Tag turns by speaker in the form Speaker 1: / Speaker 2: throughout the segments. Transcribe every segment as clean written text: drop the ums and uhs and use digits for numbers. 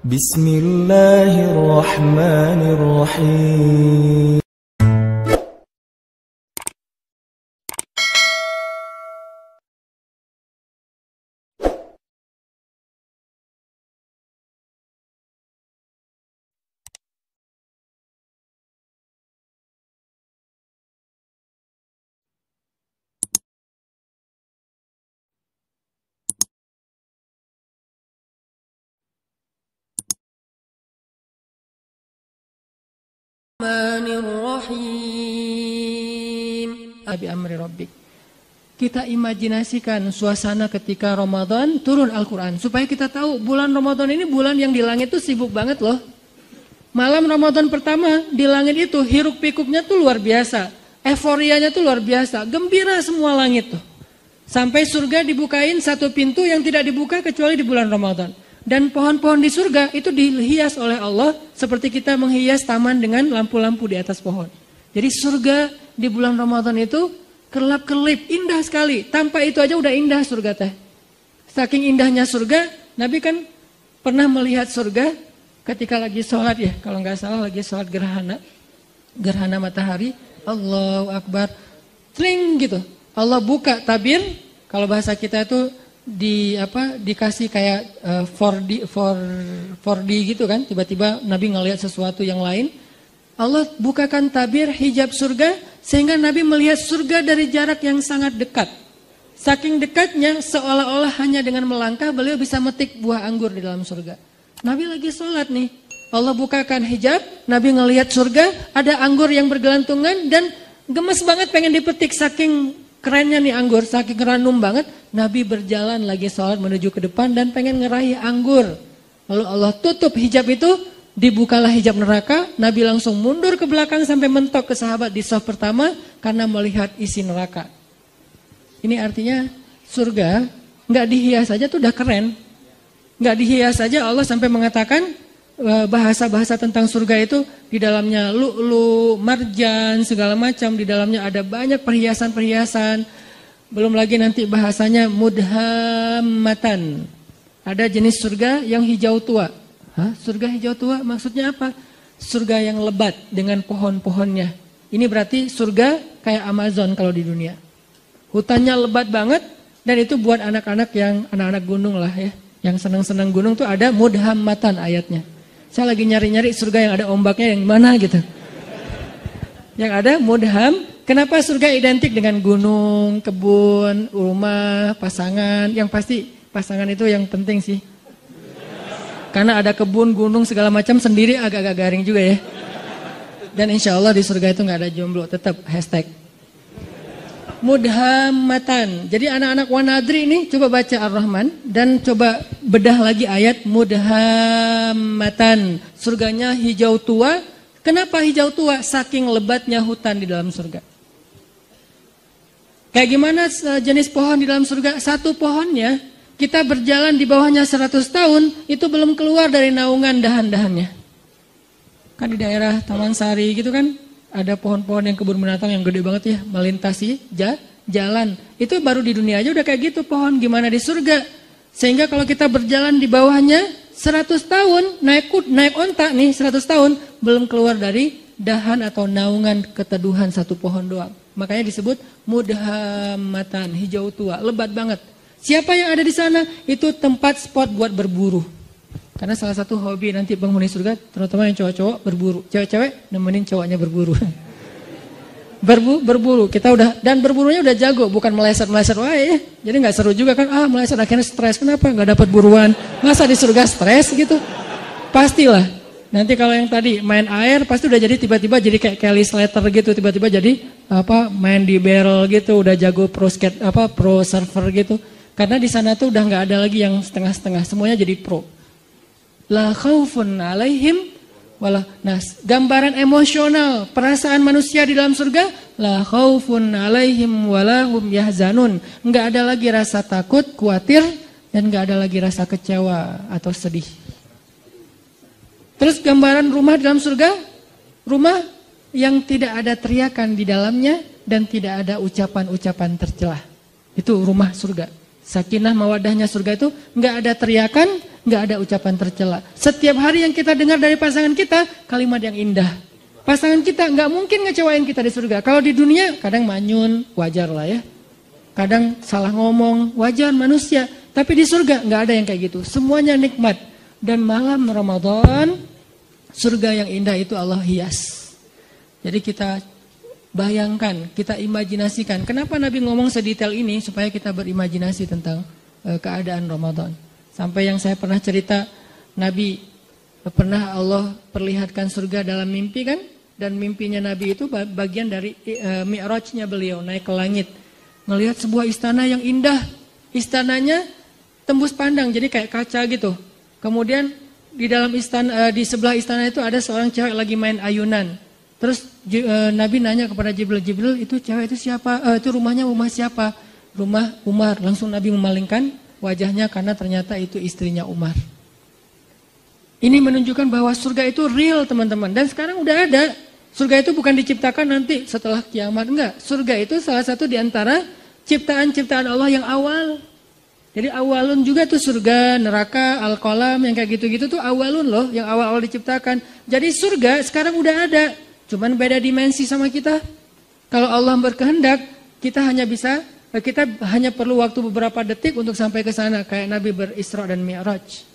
Speaker 1: Bismillahirrahmanirrahim.
Speaker 2: Abi amri rabbik. Kita imajinasikan suasana ketika Ramadan turun Al-Quran. Supaya kita tahu bulan Ramadan ini bulan yang di langit itu sibuk banget loh. Malam Ramadan pertama di langit itu hiruk pikuknya tuh luar biasa. Euforianya tuh luar biasa. Gembira semua langit tuh. Sampai surga dibukain satu pintu yang tidak dibuka kecuali di bulan Ramadan. Dan pohon-pohon di surga itu dihias oleh Allah seperti kita menghias taman dengan lampu-lampu di atas pohon. Jadi surga di bulan Ramadan itu kelap-kelip, indah sekali. Tanpa itu aja udah indah surga teh. Saking indahnya surga, Nabi kan pernah melihat surga ketika lagi sholat ya. Kalau nggak salah lagi sholat gerhana matahari. Allahu Akbar, tring gitu. Allah buka tabir. Kalau bahasa kita itu dikasih kayak 4D gitu kan. Tiba-tiba Nabi ngelihat sesuatu yang lain. Allah bukakan tabir hijab surga sehingga Nabi melihat surga dari jarak yang sangat dekat. Saking dekatnya seolah-olah hanya dengan melangkah beliau bisa metik buah anggur di dalam surga. Nabi lagi sholat nih. Allah bukakan hijab, Nabi ngelihat surga, ada anggur yang bergelantungan dan gemes banget pengen dipetik saking kerennya nih anggur, saking ranum banget. Nabi berjalan lagi sholat menuju ke depan dan pengen ngeraih anggur. Lalu Allah tutup hijab itu. Dibukalah hijab neraka, Nabi langsung mundur ke belakang sampai mentok ke sahabat di shaf pertama karena melihat isi neraka. Ini artinya surga nggak dihias saja tuh udah keren. Nggak dihias saja Allah sampai mengatakan bahasa-bahasa tentang surga itu di dalamnya lu'lu, marjan, segala macam. Di dalamnya ada banyak perhiasan-perhiasan. Belum lagi nanti bahasanya mudhammatan. Ada jenis surga yang hijau tua. Surga hijau tua maksudnya apa? Surga yang lebat dengan pohon-pohonnya. Ini berarti surga kayak Amazon kalau di dunia. Hutannya lebat banget dan itu buat anak-anak yang anak-anak gunung lah ya. Yang senang-senang gunung tuh ada mudhammatan ayatnya. Saya lagi nyari-nyari surga yang ada ombaknya yang mana gitu. Yang ada mudham. Kenapa surga identik dengan gunung, kebun, rumah, pasangan? Yang pasti pasangan itu yang penting sih. Karena ada kebun, gunung, segala macam sendiri agak-agak garing juga ya. Dan insya Allah di surga itu nggak ada jomblo, tetap hashtag. Mudhammatan. Jadi anak-anak Wanadri ini coba baca Ar-Rahman dan coba bedah lagi ayat mudhammatan. Surganya hijau tua. Kenapa hijau tua? Saking lebatnya hutan di dalam surga. Kayak gimana jenis pohon di dalam surga? Satu pohonnya kita berjalan di bawahnya 100 tahun, itu belum keluar dari naungan dahan-dahannya. Kan di daerah Taman Sari gitu kan, ada pohon-pohon yang kebun binatang yang gede banget ya, melintasi jalan. Itu baru di dunia aja udah kayak gitu pohon, gimana di surga. Sehingga kalau kita berjalan di bawahnya 100 tahun, naik onta nih 100 tahun, belum keluar dari dahan atau naungan keteduhan satu pohon doang. Makanya disebut mudhammatan, hijau tua, lebat banget. Siapa yang ada di sana? Itu tempat spot buat berburu. Karena salah satu hobi nanti penghuni surga, terutama yang cowok-cowok berburu. Cewek-cewek nemenin cowoknya berburu. Berburu. Kita udah, dan berburunya udah jago, bukan meleset-meleset wae. Jadi nggak seru juga kan? Meleset akhirnya stres. Kenapa? Nggak dapat buruan. Masa di surga stres gitu? Pastilah. Nanti kalau yang tadi main air pasti udah jadi tiba-tiba jadi kayak Kelly Slater gitu, tiba-tiba jadi main di barrel gitu, udah jago pro surfer gitu. Karena di sana tuh udah nggak ada lagi yang setengah-setengah, semuanya jadi pro. La khaufun alaihim wala. Nah, gambaran emosional, perasaan manusia di dalam surga, la khaufun alaihim wala hum yahzanun. Nggak ada lagi rasa takut, khawatir, dan nggak ada lagi rasa kecewa atau sedih. Terus gambaran rumah di dalam surga, rumah yang tidak ada teriakan di dalamnya dan tidak ada ucapan-ucapan tercela. Itu rumah surga. Sakinah mawadahnya surga itu nggak ada teriakan, nggak ada ucapan tercela. Setiap hari yang kita dengar dari pasangan kita, kalimat yang indah. Pasangan kita nggak mungkin ngecewain kita di surga. Kalau di dunia kadang manyun, wajar lah ya. Kadang salah ngomong, wajar manusia. Tapi di surga nggak ada yang kayak gitu. Semuanya nikmat. Dan malam Ramadan, surga yang indah itu Allah hias. Jadi kita bayangkan, kita imajinasikan. Kenapa Nabi ngomong sedetail ini? Supaya kita berimajinasi tentang keadaan Ramadan. Sampai yang saya pernah cerita, Nabi pernah Allah perlihatkan surga dalam mimpi kan? Dan mimpinya Nabi itu bagian dari mi'rajnya beliau, naik ke langit. Ngelihat sebuah istana yang indah. Istananya tembus pandang, jadi kayak kaca gitu. Kemudian di dalam istana, di sebelah istana itu ada seorang cewek lagi main ayunan. Terus Nabi nanya kepada Jibril, itu cewek itu siapa? Itu rumah siapa? Rumah Umar. Langsung Nabi memalingkan wajahnya karena ternyata itu istrinya Umar. Ini menunjukkan bahwa surga itu real teman-teman. Dan sekarang udah ada. Surga itu bukan diciptakan nanti setelah kiamat. Enggak. Surga itu salah satu di antara ciptaan-ciptaan Allah yang awal. Jadi awalun juga tuh surga, neraka, al-qalam yang kayak gitu-gitu tuh awalun loh. Yang awal-awal diciptakan. Jadi surga sekarang udah ada. Cuman beda dimensi sama kita. Kalau Allah berkehendak, kita hanya perlu waktu beberapa detik untuk sampai ke sana. Kayak Nabi berisra dan mi'raj.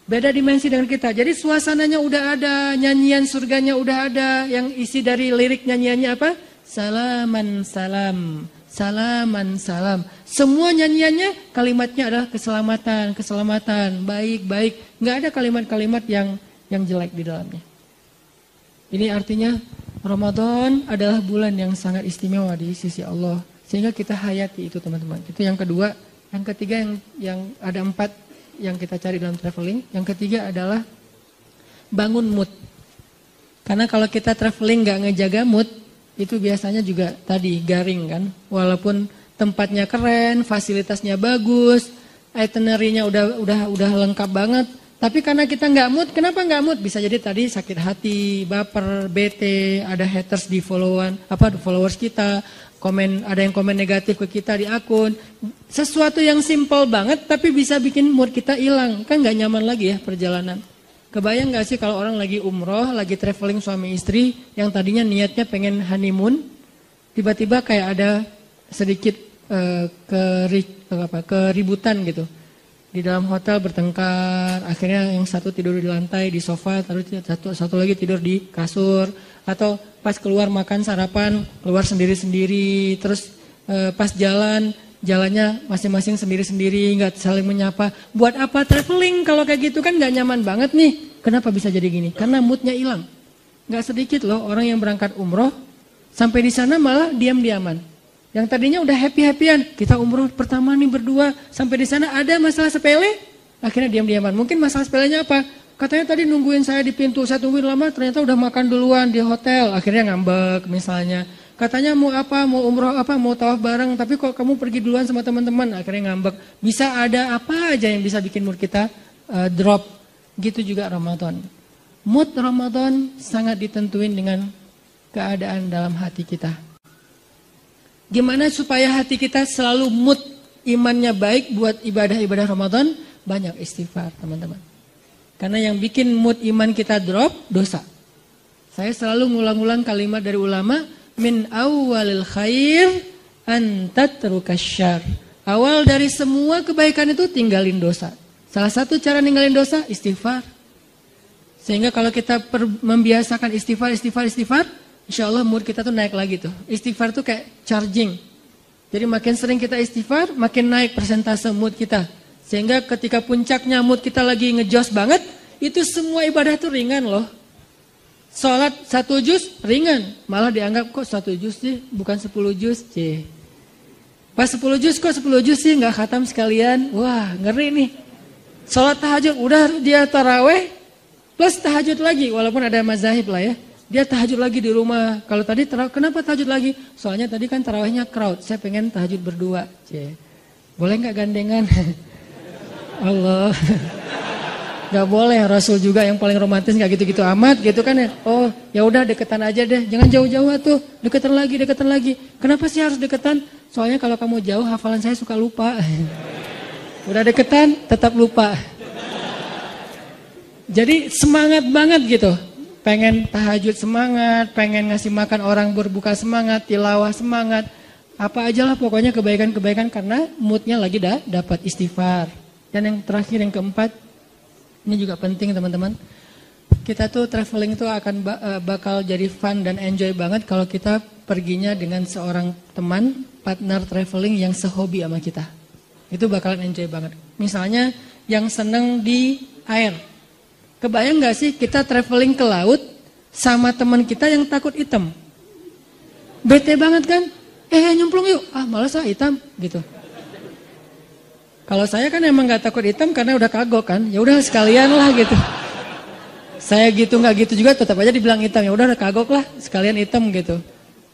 Speaker 2: Beda dimensi dengan kita. Jadi suasananya udah ada, nyanyian surganya udah ada. Yang isi dari lirik nyanyiannya apa? Salaman salam, salaman salam. Semua nyanyiannya kalimatnya adalah keselamatan, keselamatan, baik, baik. Nggak ada kalimat-kalimat yang jelek di dalamnya. Ini artinya Ramadan adalah bulan yang sangat istimewa di sisi Allah. Sehingga kita hayati itu teman-teman. Itu yang kedua. Yang ketiga yang ada 4 yang kita cari dalam traveling. Yang ketiga adalah bangun mood. Karena kalau kita traveling nggak ngejaga mood, itu biasanya juga tadi garing kan. Walaupun tempatnya keren, fasilitasnya bagus, itinerary-nya udah lengkap banget. Tapi karena kita nggak mood, kenapa nggak mood? Bisa jadi tadi sakit hati, baper, bete, ada haters di followers kita, ada yang komen negatif ke kita di akun. Sesuatu yang simple banget tapi bisa bikin mood kita hilang. Kan nggak nyaman lagi ya perjalanan. Kebayang nggak sih kalau orang lagi umroh, lagi traveling suami istri, yang tadinya niatnya pengen honeymoon, tiba-tiba kayak ada sedikit keributan gitu. Di dalam hotel bertengkar, akhirnya yang satu tidur di lantai, di sofa, satu lagi tidur di kasur. Atau pas keluar makan sarapan, keluar sendiri-sendiri. Terus pas jalannya masing-masing sendiri-sendiri, nggak saling menyapa. Buat apa traveling kalau kayak gitu kan nggak nyaman banget nih. Kenapa bisa jadi gini? Karena moodnya hilang. Nggak sedikit loh orang yang berangkat umroh, sampai di sana malah diam-diaman. Yang tadinya udah happy-happyan, kita umroh pertama nih berdua, sampai di sana ada masalah sepele, akhirnya diam-diaman. Mungkin masalah sepelenya apa? Katanya tadi nungguin saya di pintu, saya tungguin lama, ternyata udah makan duluan di hotel, akhirnya ngambek misalnya. Katanya mau apa, mau umroh apa, mau tawaf bareng, tapi kok kamu pergi duluan sama teman-teman, akhirnya ngambek. Bisa ada apa aja yang bisa bikin mood kita drop. Gitu juga Ramadan. Mood Ramadan sangat ditentuin dengan keadaan dalam hati kita. Gimana supaya hati kita selalu mood imannya baik buat ibadah-ibadah Ramadan? Banyak istighfar teman-teman. Karena yang bikin mood iman kita drop, dosa. Saya selalu ngulang-ulang kalimat dari ulama, min awwalil khair an tatrukas syarr. Awal dari semua kebaikan itu tinggalin dosa. Salah satu cara ninggalin dosa, istighfar. Sehingga kalau kita membiasakan istighfar, insya Allah mood kita tuh naik lagi tuh. Istighfar tuh kayak charging. Jadi makin sering kita istighfar, makin naik persentase mood kita. Sehingga ketika puncaknya mood kita lagi ngejos banget, itu semua ibadah tuh ringan loh. Sholat 1 juz ringan. Malah dianggap kok 1 juz sih, bukan 10 juz. Pas 10 juz kok 10 juz sih gak khatam sekalian. Wah ngeri nih. Sholat tahajud udah dia taraweh plus tahajud lagi. Walaupun ada mazahib lah ya. Dia tahajud lagi di rumah. Kalau tadi kenapa tahajud lagi? Soalnya tadi kan tarawihnya crowd. Saya pengen tahajud berdua. Boleh nggak gandengan? Allah. Gak boleh. Rasul juga yang paling romantis nggak gitu-gitu amat gitu kan ya. Oh ya udah deketan aja deh. Jangan jauh-jauh tuh. Deketan lagi. Kenapa sih harus deketan? Soalnya kalau kamu jauh hafalan saya suka lupa. Udah deketan tetap lupa. Jadi semangat banget gitu. Pengen tahajud semangat, pengen ngasih makan orang berbuka semangat, tilawah semangat. Apa aja lah pokoknya kebaikan-kebaikan karena moodnya lagi dapat istighfar. Dan yang terakhir yang keempat, ini juga penting teman-teman. Kita tuh traveling tuh akan bakal jadi fun dan enjoy banget kalau kita perginya dengan seorang teman, partner traveling yang sehobi sama kita. Itu bakalan enjoy banget. Misalnya yang seneng di air. Kebayang gak sih kita traveling ke laut sama teman kita yang takut hitam? Bete banget kan? Nyemplung yuk. Malas hitam gitu. Kalau saya kan emang gak takut hitam karena udah kagok kan. Ya udah sekalian lah gitu. Saya gitu nggak gitu juga tetap aja dibilang hitam. Ya udah kagok lah sekalian hitam gitu.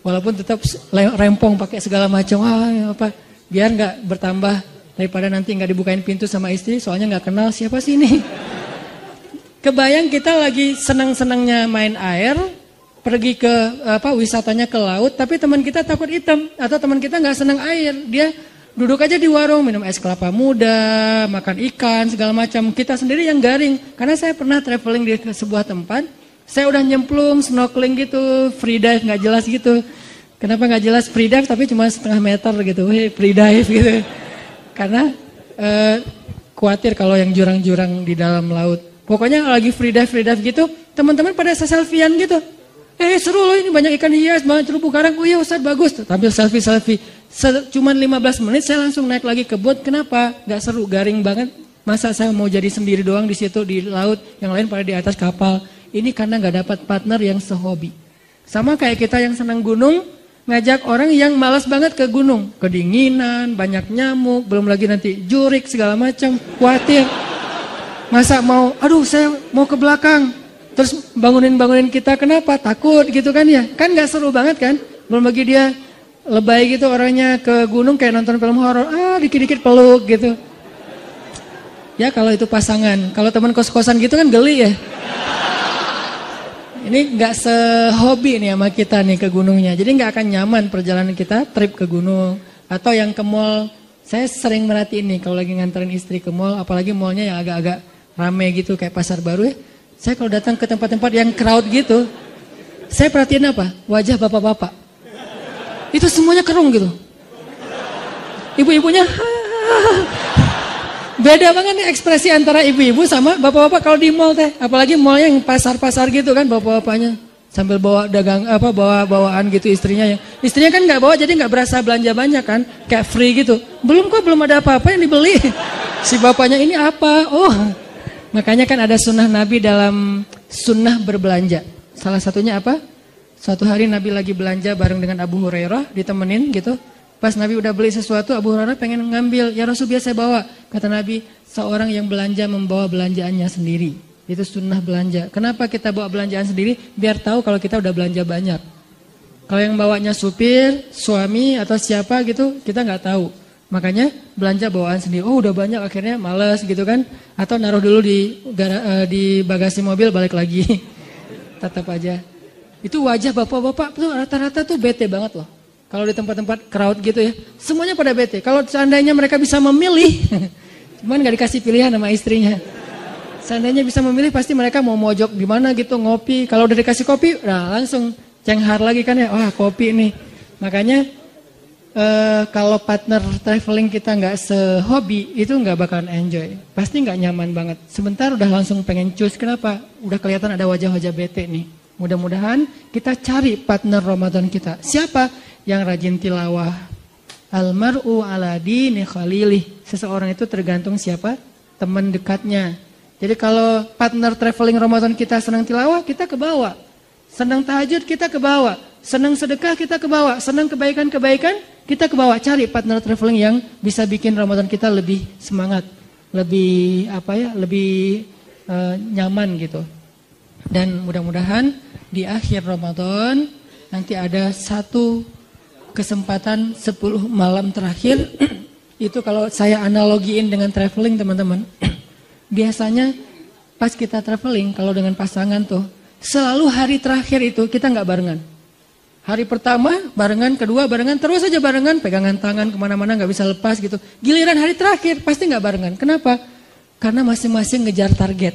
Speaker 2: Walaupun tetap rempong pakai segala macam. Apa biar nggak bertambah daripada nanti nggak dibukain pintu sama istri. Soalnya nggak kenal siapa sih ini. Kebayang kita lagi senang-senangnya main air, pergi ke wisatanya ke laut, tapi teman kita takut hitam atau teman kita nggak senang air, dia duduk aja di warung minum es kelapa muda, makan ikan segala macam. Kita sendiri yang garing, karena saya pernah traveling di sebuah tempat, saya udah nyemplung, snorkeling gitu, free dive nggak jelas gitu. Kenapa nggak jelas free dive tapi cuma setengah meter gitu, free dive gitu. Karena khawatir kalau yang jurang-jurang di dalam laut. Pokoknya lagi free dive gitu, teman-teman pada selfie-an gitu. Seru loh ini banyak ikan hias, banyak terumbu karang. Oh iya Ustaz bagus. Tampil selfie. Cuman 15 menit saya langsung naik lagi ke boat. Kenapa? Gak seru, garing banget. Masa saya mau jadi sendiri doang di situ di laut, yang lain pada di atas kapal. Ini karena gak dapat partner yang sehobi. Sama kayak kita yang senang gunung, ngajak orang yang malas banget ke gunung. Kedinginan, banyak nyamuk, belum lagi nanti jurik segala macam, khawatir. Masa saya mau ke belakang, terus bangunin kita, kenapa? Takut gitu kan ya, kan gak seru banget kan, belum lagi dia lebay gitu orangnya ke gunung kayak nonton film horor, dikit-dikit peluk gitu. Ya kalau itu pasangan, kalau teman kos-kosan gitu kan geli ya. Ini gak sehobi nih sama kita nih ke gunungnya, jadi gak akan nyaman perjalanan kita trip ke gunung. Atau yang ke mall, saya sering merhatiin nih kalau lagi nganterin istri ke mall, apalagi mallnya yang agak-agak rame gitu kayak pasar baru ya. Saya kalau datang ke tempat-tempat yang crowd gitu, saya perhatiin apa? Wajah bapak-bapak. Itu semuanya kerung gitu. Ibu-ibunya beda banget nih ekspresi antara ibu-ibu sama bapak-bapak kalau di mall teh. Apalagi mall yang pasar-pasar gitu kan, bapak-bapaknya sambil bawa bawaan gitu istrinya kan nggak bawa, jadi nggak berasa belanja banyak kan, kayak free gitu. Belum ada apa-apa yang dibeli. Si bapaknya ini apa? Makanya kan ada sunnah Nabi dalam sunnah berbelanja. Salah satunya apa? Suatu hari Nabi lagi belanja bareng dengan Abu Hurairah, ditemenin gitu. Pas Nabi udah beli sesuatu, Abu Hurairah pengen ngambil. Ya Rasul, biar saya bawa. Kata Nabi, seorang yang belanja membawa belanjaannya sendiri. Itu sunnah belanja. Kenapa kita bawa belanjaan sendiri? Biar tahu kalau kita udah belanja banyak. Kalau yang bawanya supir, suami atau siapa gitu, kita nggak tahu. Makanya belanja bawaan sendiri. Udah banyak akhirnya males gitu kan. Atau naruh dulu di bagasi mobil, balik lagi. Tetap aja. Itu wajah bapak-bapak tuh rata-rata tuh bete banget loh. Kalau di tempat-tempat crowd gitu ya. Semuanya pada bete. Kalau seandainya mereka bisa memilih. Cuman gak dikasih pilihan sama istrinya. Seandainya bisa memilih pasti mereka mau mojok di mana gitu, ngopi. Kalau udah dikasih kopi, langsung cenghar lagi kan ya. Wah kopi nih. Makanya kalau partner traveling kita nggak sehobi, itu nggak bakalan enjoy. Pasti nggak nyaman banget. Sebentar udah langsung pengen cus. Kenapa? Udah kelihatan ada wajah-wajah bete nih. Mudah-mudahan kita cari partner Ramadan kita. Siapa? Yang rajin tilawah. Almar'u ala dini khalilih. Seseorang itu tergantung siapa? Teman dekatnya. Jadi kalau partner traveling Ramadan kita senang tilawah, kita ke bawah. Senang tahajud, kita ke bawah. Senang sedekah, kita ke bawah. Senang kebaikan-kebaikan, kita ke bawah. Cari partner traveling yang bisa bikin Ramadan kita lebih semangat, lebih lebih nyaman gitu. Dan mudah-mudahan di akhir Ramadan nanti ada satu kesempatan 10 malam terakhir. Itu kalau saya analogiin dengan traveling teman-teman. Biasanya pas kita traveling kalau dengan pasangan tuh selalu hari terakhir itu kita nggak barengan. Hari pertama barengan, kedua barengan, terus aja barengan, pegangan tangan kemana-mana nggak bisa lepas gitu. Giliran hari terakhir pasti nggak barengan. Kenapa? Karena masing-masing ngejar target.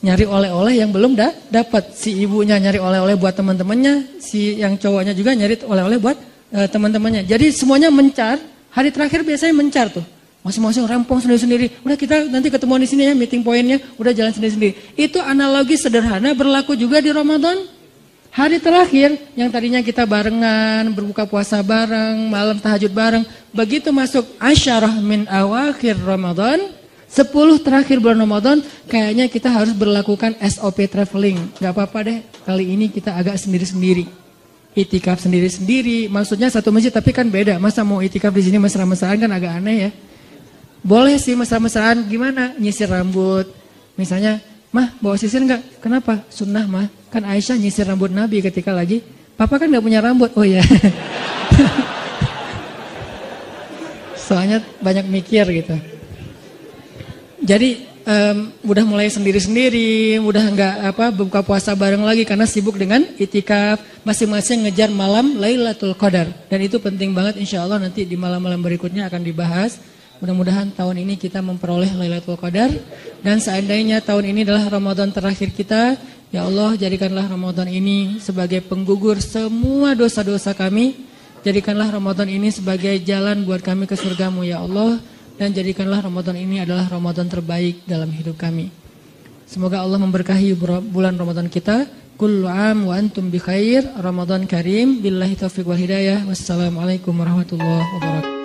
Speaker 2: nyari oleh-oleh yang belum dapat. Si ibunya nyari oleh-oleh buat teman-temannya, si yang cowoknya juga nyari oleh-oleh buat teman-temannya. Jadi semuanya mencar. Hari terakhir biasanya mencar tuh. Masing-masing rampung sendiri-sendiri. Udah kita nanti ketemuan di sini ya, meeting poinnya. Udah jalan sendiri-sendiri. Itu analogi sederhana berlaku juga di Ramadan. Hari terakhir yang tadinya kita barengan, berbuka puasa bareng, malam tahajud bareng. Begitu masuk asyarah min awakhir Ramadan, 10 terakhir bulan Ramadan, kayaknya kita harus berlakukan SOP traveling. Gak apa-apa deh, kali ini kita agak sendiri-sendiri. Itikaf sendiri-sendiri, maksudnya satu masjid tapi kan beda. Masa mau itikaf di sini mesra-mesraan kan agak aneh ya. Boleh sih mesra-mesraan, gimana? Nyisir rambut. Misalnya, mah bawa sisir enggak? Kenapa? Sunnah mah. Kan Aisyah nyisir rambut Nabi ketika lagi, papa kan gak punya rambut. Oh iya. Soalnya banyak mikir gitu. Jadi udah mulai sendiri-sendiri, udah nggak buka puasa bareng lagi karena sibuk dengan itikaf, masing-masing ngejar malam Lailatul Qadar. Dan itu penting banget, insya Allah nanti di malam-malam berikutnya akan dibahas. Mudah-mudahan tahun ini kita memperoleh Lailatul Qadar, dan seandainya tahun ini adalah Ramadan terakhir kita, ya Allah jadikanlah Ramadan ini sebagai penggugur semua dosa-dosa kami. Jadikanlah Ramadan ini sebagai jalan buat kami ke surgamu ya Allah. Dan jadikanlah Ramadan ini adalah Ramadan terbaik dalam hidup kami. Semoga Allah memberkahi bulan Ramadan kita. Kullu am wa antum bi khair. Ramadan karim. Billahi taufiq wal hidayah. Wassalamualaikum warahmatullahi wabarakatuh.